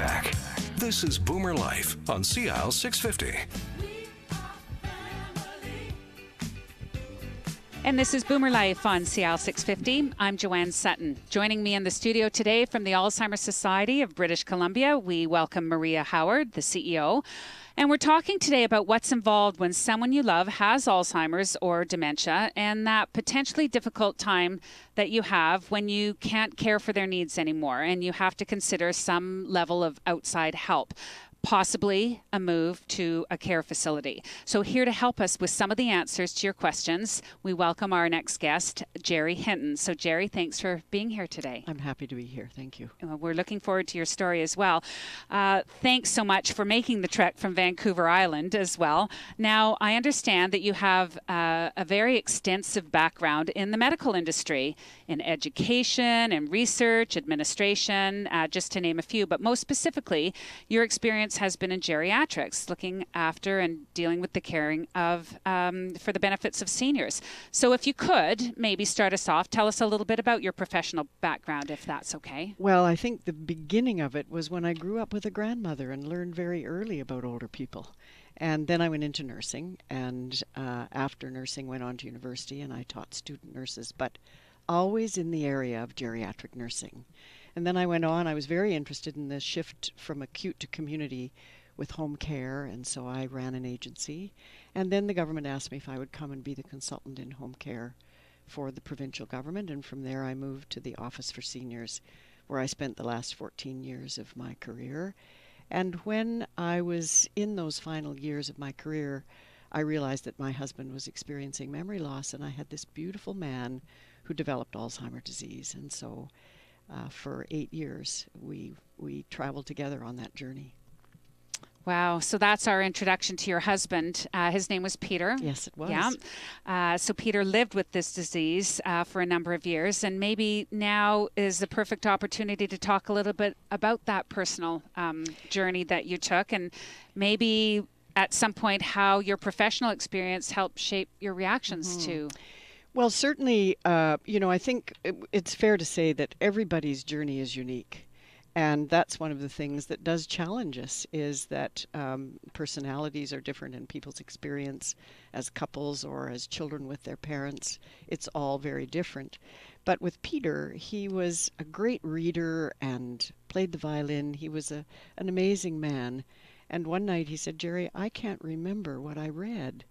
back. This is Boomer Life on CL 650. And this is Boomer Life on CL 650. I'm Joanne Sutton. Joining me in the studio today from the Alzheimer's Society of British Columbia, we welcome Maria Howard, the CEO. And we're talking today about what's involved when someone you love has Alzheimer's or dementia, and that potentially difficult time that you have when you can't care for their needs anymore and you have to consider some level of outside help, possibly a move to a care facility. So here to help us with some of the answers to your questions, we welcome our next guest, Jerry Hinton. So Jerry, thanks for being here today. I'm happy to be here. Thank you. We're looking forward to your story as well. Thanks so much for making the trek from Vancouver Island as well. Now, I understand that you have a very extensive background in the medical industry, in education and research, administration, just to name a few, but most specifically, your experience has been in geriatrics, looking after and dealing with the caring of for the benefits of seniors. So if you could maybe start us off, tell us a little bit about your professional background, if that's okay. Well, I think the beginning of it was when I grew up with a grandmother and learned very early about older people. And then I went into nursing, and after nursing went on to university, and I taught student nurses, but always in the area of geriatric nursing. And then I went on. I was very interested in the shift from acute to community with home care, and so I ran an agency. And then the government asked me if I would come and be the consultant in home care for the provincial government, and from there I moved to the Office for Seniors, where I spent the last 14 years of my career. And when I was in those final years of my career, I realized that my husband was experiencing memory loss, and I had this beautiful man who developed Alzheimer's disease. And so for 8 years, we traveled together on that journey. Wow. So that's our introduction to your husband. His name was Peter. Yes, it was. Yeah. So Peter lived with this disease for a number of years, and maybe now is the perfect opportunity to talk a little bit about that personal journey that you took, and maybe at some point how your professional experience helped shape your reactions to. Well, certainly, I think it's fair to say that everybody's journey is unique. And that's one of the things that does challenge us, is that personalities are different in people's experience as couples or as children with their parents. It's all very different. But with Peter, he was a great reader and played the violin. He was an amazing man. And one night he said, "Jerry, I can't remember what I read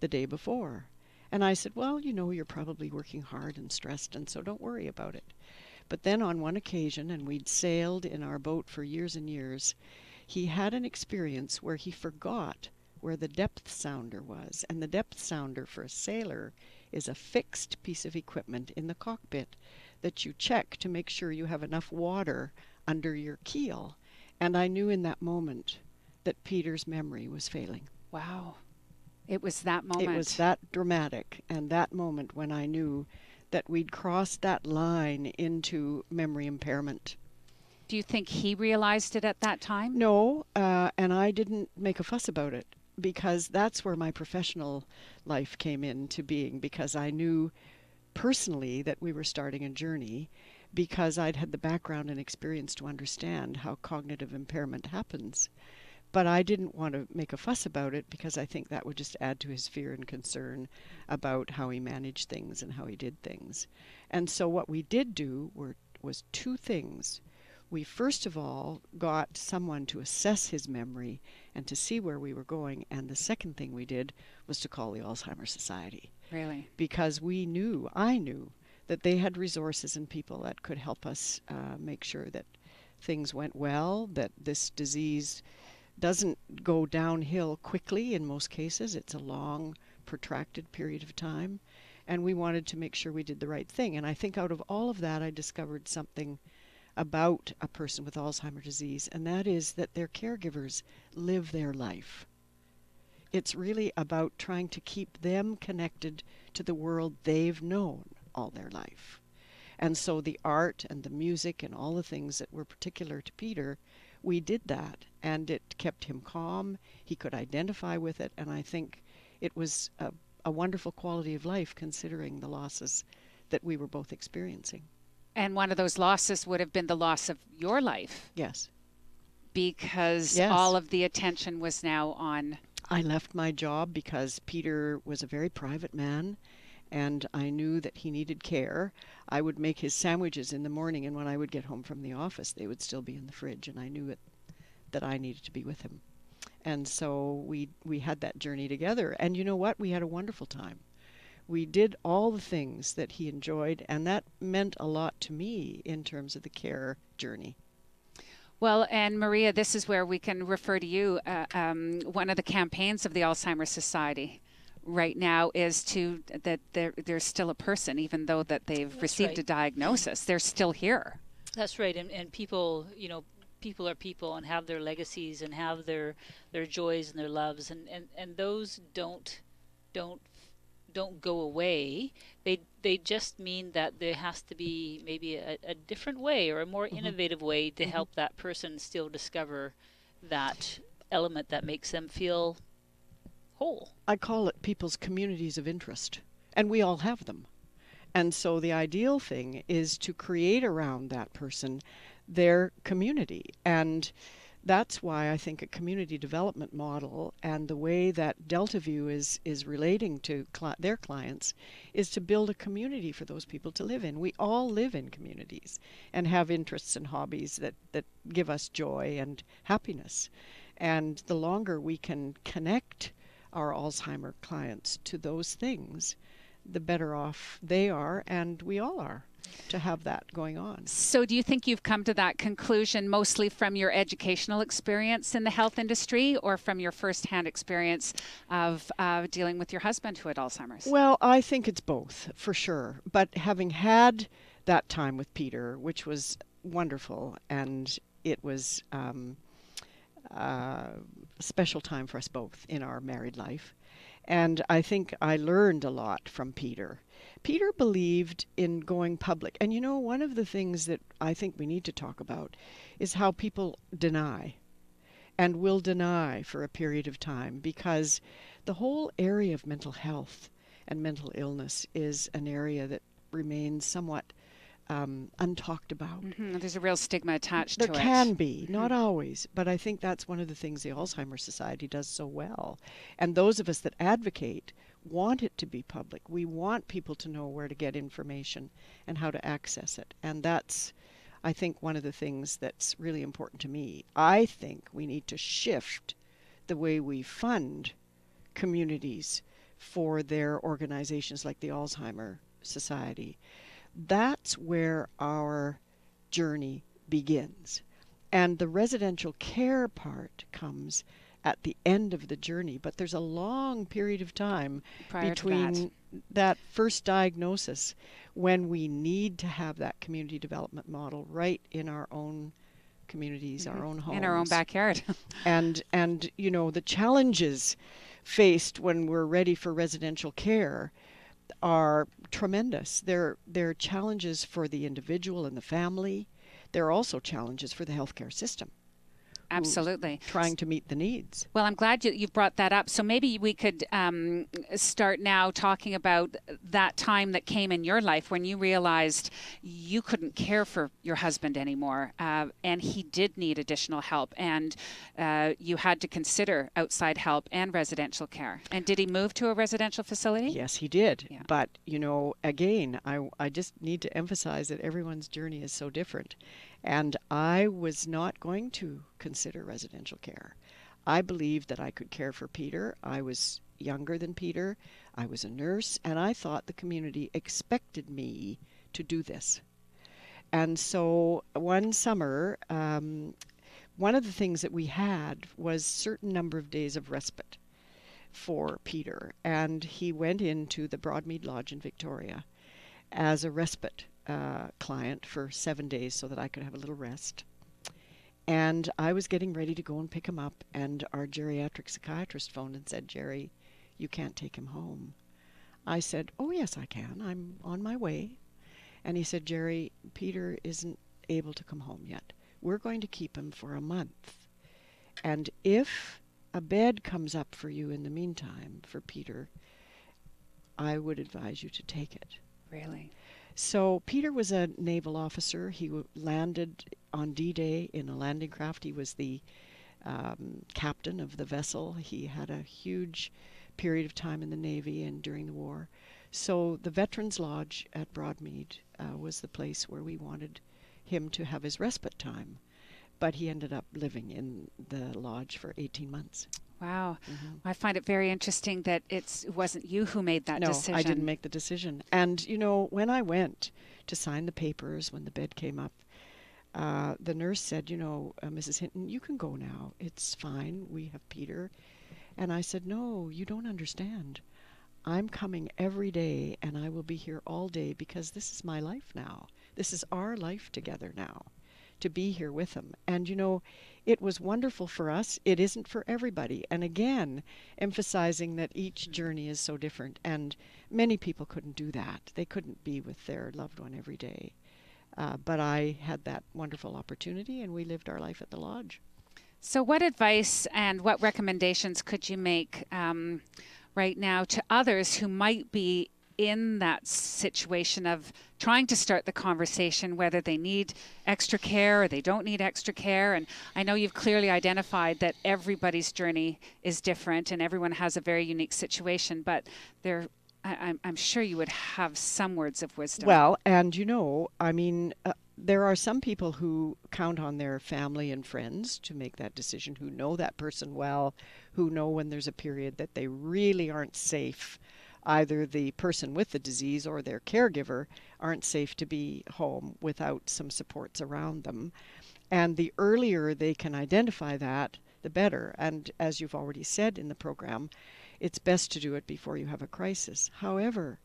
the day before." And I said, "Well, you're probably working hard and stressed, and so don't worry about it." But then on one occasion, and we'd sailed in our boat for years and years, he had an experience where he forgot where the depth sounder was. And the depth sounder for a sailor is a fixed piece of equipment in the cockpit that you check to make sure you have enough water under your keel. And I knew in that moment that Peter's memory was failing. Wow. It was that moment. It was that dramatic, and that moment when I knew that we'd crossed that line into memory impairment. Do you think he realized it at that time? No, and I didn't make a fuss about it, because that's where my professional life came into being, because I knew personally that we were starting a journey, because I'd had the background and experience to understand how cognitive impairment happens. But I didn't want to make a fuss about it, because I think that would just add to his fear and concern about how he managed things and how he did things. And so what we did do was two things. We first of all got someone to assess his memory and to see where we were going. And the second thing we did was to call the Alzheimer's Society. Really? Because I knew that they had resources and people that could help us make sure that things went well, that this disease doesn't go downhill quickly in most cases. It's a long, protracted period of time. And we wanted to make sure we did the right thing. And I think out of all of that, I discovered something about a person with Alzheimer's disease, and that is that their caregivers live their life. It's really about trying to keep them connected to the world they've known all their life. And so the art and the music and all the things that were particular to Peter, we did that, and it kept him calm. He could identify with it, and I think it was a wonderful quality of life, considering the losses that we were both experiencing. And one of those losses would have been the loss of your life. Yes. Because Yes. all of the attention was now on. I left my job because Peter was a very private man, and I knew that he needed care. I would make his sandwiches in the morning, and when I would get home from the office, they would still be in the fridge, and I knew that I needed to be with him. And so we had that journey together. And you know what? We had a wonderful time. We did all the things that he enjoyed, and that meant a lot to me in terms of the care journey. Well, and Maria, this is where we can refer to you. One of the campaigns of the Alzheimer's Society right now is that there's still a person, even though that they've received a diagnosis, they're still here. That's right. And people, people are people and have their legacies and have their joys and their loves, and those don't go away. They just mean that there has to be maybe a different way or a more innovative way to help that person still discover that element that makes them feel whole. I call it people's communities of interest, and we all have them. And so the ideal thing is to create around that person their community. And that's why I think a community development model and the way that DeltaView is relating to their clients is to build a community for those people to live in. We all live in communities and have interests and hobbies that give us joy and happiness. And the longer we can connect our Alzheimer clients to those things, the better off they are, and we all are, to have that going on. So do you think you've come to that conclusion mostly from your educational experience in the health industry or from your firsthand experience of dealing with your husband who had Alzheimer's? Well, I think it's both, for sure. But having had that time with Peter, which was wonderful, and it was a special time for us both in our married life. And I think I learned a lot from Peter. Peter believed in going public. And one of the things that I think we need to talk about is how people deny and will deny for a period of time, because the whole area of mental health and mental illness is an area that remains somewhat untalked about. There's a real stigma attached to it. There can be, not always, but I think that's one of the things the Alzheimer's Society does so well. And those of us that advocate want it to be public. We want people to know where to get information and how to access it. And that's, I think, one of the things that's really important to me. I think we need to shift the way we fund communities for their organizations like the Alzheimer Society. That's where our journey begins. And the residential care part comes at the end of the journey, but there's a long period of time between that first diagnosis when we need to have that community development model right in our own communities, our own homes. In our own backyard. and the challenges faced when we're ready for residential care are tremendous. They're challenges for the individual and the family. They're also challenges for the healthcare system. Absolutely. Trying to meet the needs. Well, I'm glad you've brought that up. So maybe we could start now talking about that time that came in your life when you realized you couldn't care for your husband anymore, and he did need additional help, and you had to consider outside help and residential care. And did he move to a residential facility? Yes, he did. Yeah. But, again, I just need to emphasize that everyone's journey is so different. And I was not going to consider residential care. I believed that I could care for Peter. I was younger than Peter. I was a nurse, and I thought the community expected me to do this. And so one summer, one of the things that we had was a certain number of days of respite for Peter. And he went into the Broadmead Lodge in Victoria as a respite client for 7 days so that I could have a little rest. And I was getting ready to go and pick him up, and our geriatric psychiatrist phoned and said, "Jerry, you can't take him home." I said, "Oh, yes, I can. I'm on my way." And he said, "Jerry, Peter isn't able to come home yet. We're going to keep him for a month. And if a bed comes up for you in the meantime for Peter, I would advise you to take it." Really? So Peter was a naval officer. He landed on D-Day in a landing craft. He was the captain of the vessel. He had a huge period of time in the Navy and during the war. So the Veterans Lodge at Broadmead was the place where we wanted him to have his respite time. But he ended up living in the lodge for 18 months. Wow. I find it very interesting that it wasn't you who made that decision. No, I didn't make the decision. And, you know, when I went to sign the papers, when the bed came up, the nurse said, you know, Mrs. Hinton, you can go now. It's fine. We have Peter. And I said, no, you don't understand. I'm coming every day, and I will be here all day because this is my life now. This is our life together now, to be here with him. And, you know, it was wonderful for us. It isn't for everybody. And again, emphasizing that each journey is so different. And many people couldn't do that. They couldn't be with their loved one every day. But I had that wonderful opportunity, and we lived our life at the lodge. So what advice and what recommendations could you make right now to others who might be in that situation of trying to start the conversation, whether they need extra care or they don't need extra care? And I know you've clearly identified that everybody's journey is different and everyone has a very unique situation, but I'm sure you would have some words of wisdom. Well, and you know, I mean, there are some people who count on their family and friends to make that decision, who know that person well, who know when there's a period that they really aren't safe. Either the person with the disease or their caregiver aren't safe to be home without some supports around them. And the earlier they can identify that, the better. And as you've already said in the program, it's best to do it before you have a crisis. However,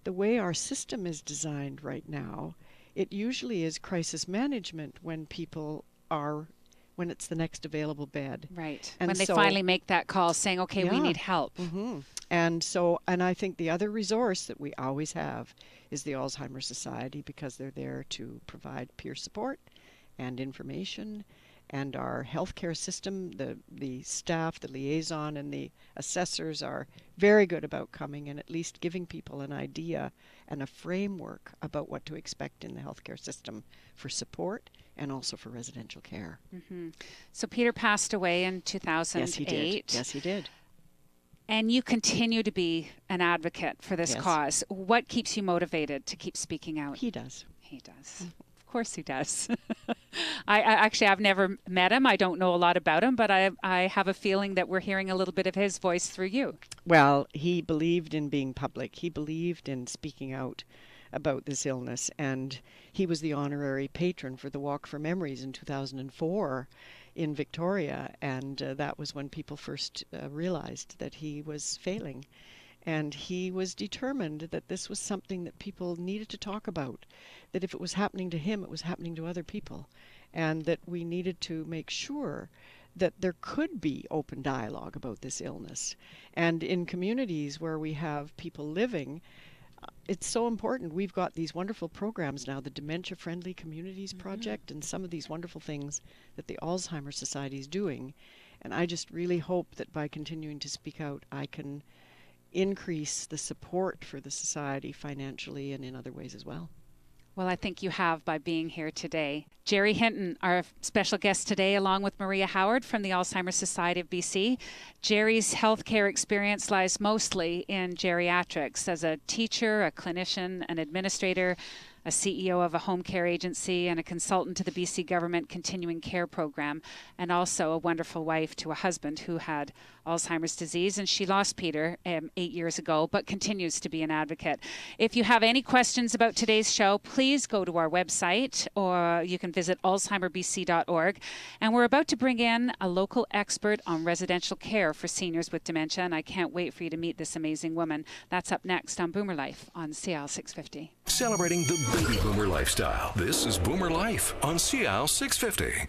the way our system is designed right now, it usually is crisis management when it's the next available bed. Right. And when they finally make that call saying, okay, we need help. And I think the other resource that we always have is the Alzheimer's Society, because they're there to provide peer support and information. And our healthcare system, the staff, the liaison, and the assessors are very good about coming and at least giving people an idea and a framework about what to expect in the healthcare system for support and also for residential care. So Peter passed away in 2008. Yes, he did. Yes, he did. And you continue to be an advocate for this cause. What keeps you motivated to keep speaking out? He does. He does. Of course he does. I've never met him. I don't know a lot about him, but I have a feeling that we're hearing a little bit of his voice through you. Well, he believed in being public. He believed in speaking out about this illness, and he was the honorary patron for the Walk for Memories in 2004 in Victoria, and that was when people first realized that he was failing. And he was determined that this was something that people needed to talk about, that if it was happening to him, it was happening to other people, and that we needed to make sure that there could be open dialogue about this illness. And in communities where we have people living, it's so important. We've got these wonderful programs now, the Dementia Friendly Communities Project, and some of these wonderful things that the Alzheimer's Society is doing. And I just really hope that by continuing to speak out, I can increase the support for the society financially and in other ways as well. Well, I think you have by being here today. Jerry Hinton, our special guest today, along with Maria Howard from the Alzheimer's Society of BC. Jerry's healthcare experience lies mostly in geriatrics as a teacher, a clinician, an administrator, a CEO of a home care agency, and a consultant to the BC government continuing care program, and also a wonderful wife to a husband who had Alzheimer's disease, and she lost Peter 8 years ago, but continues to be an advocate. If you have any questions about today's show, please go to our website, or you can visit alzheimerbc.org. And we're about to bring in a local expert on residential care for seniors with dementia, and I can't wait for you to meet this amazing woman. That's up next on Boomer Life on CIAL 650. Celebrating the baby boomer lifestyle. This is Boomer Life on CIAL 650.